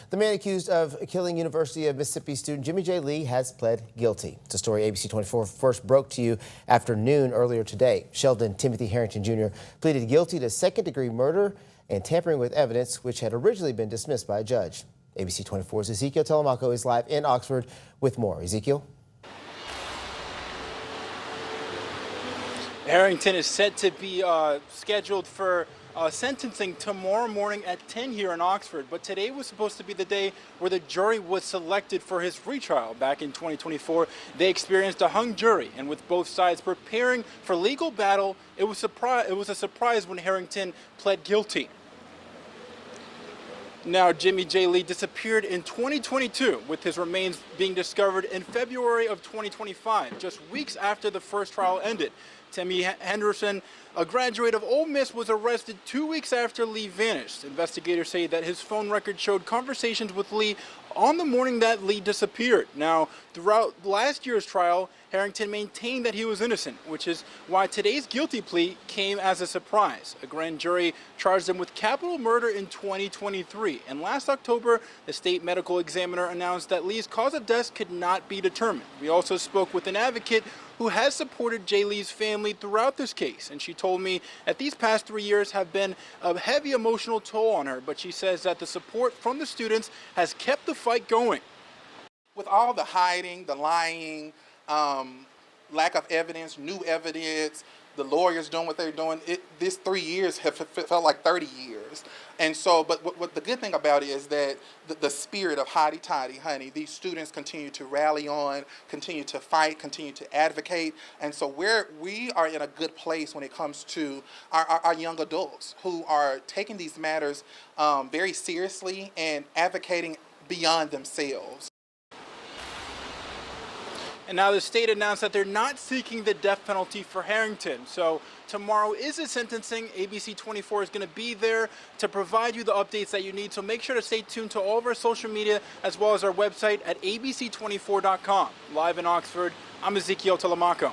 The man accused of killing University of Mississippi student Jimmie Jay Lee has pled guilty. It's a story ABC 24 first broke to you after noon earlier today. Sheldon Timothy Harrington Jr. pleaded guilty to second-degree murder and tampering with evidence, which had originally been dismissed by a judge. ABC 24's Ezekiel Telemaco is live in Oxford with more. Ezekiel? Harrington is set to be scheduled for sentencing tomorrow morning at 10 here in Oxford, but today was supposed to be the day where the jury was selected for his retrial. Back in 2024, they experienced a hung jury, and with both sides preparing for legal battle, it was a surprise when Harrington pled guilty. Now, Jimmie Jay Lee disappeared in 2022, with his remains being discovered in February of 2025, just weeks after the first trial ended. Timmy Henderson, a graduate of Ole Miss, was arrested 2 weeks after Lee vanished. Investigators say that his phone record showed conversations with Lee on the morning that Lee disappeared. Now, throughout last year's trial, Harrington maintained that he was innocent, which is why today's guilty plea came as a surprise. A grand jury charged him with capital murder in 2023, and last October, the state medical examiner announced that Lee's cause of death could not be determined. We also spoke with an advocate who has supported Jay Lee's family throughout this case, and she told me that these past 3 years have been a heavy emotional toll on her, but she says that the support from the students has kept the fight going. With all the hiding, the lying, lack of evidence, new evidence, the lawyers doing what they're doing, this 3 years have felt like 30 years. And so, but what the good thing about it is that the spirit of hotty toddy, honey, these students continue to rally on, continue to fight, continue to advocate. And so we are in a good place when it comes to our young adults who are taking these matters very seriously and advocating beyond themselves. And now the state announced that they're not seeking the death penalty for Harrington. So tomorrow is his sentencing. ABC 24 is going to be there to provide you the updates that you need. So make sure to stay tuned to all of our social media as well as our website at abc24.com. Live in Oxford, I'm Ezekiel Telemaco.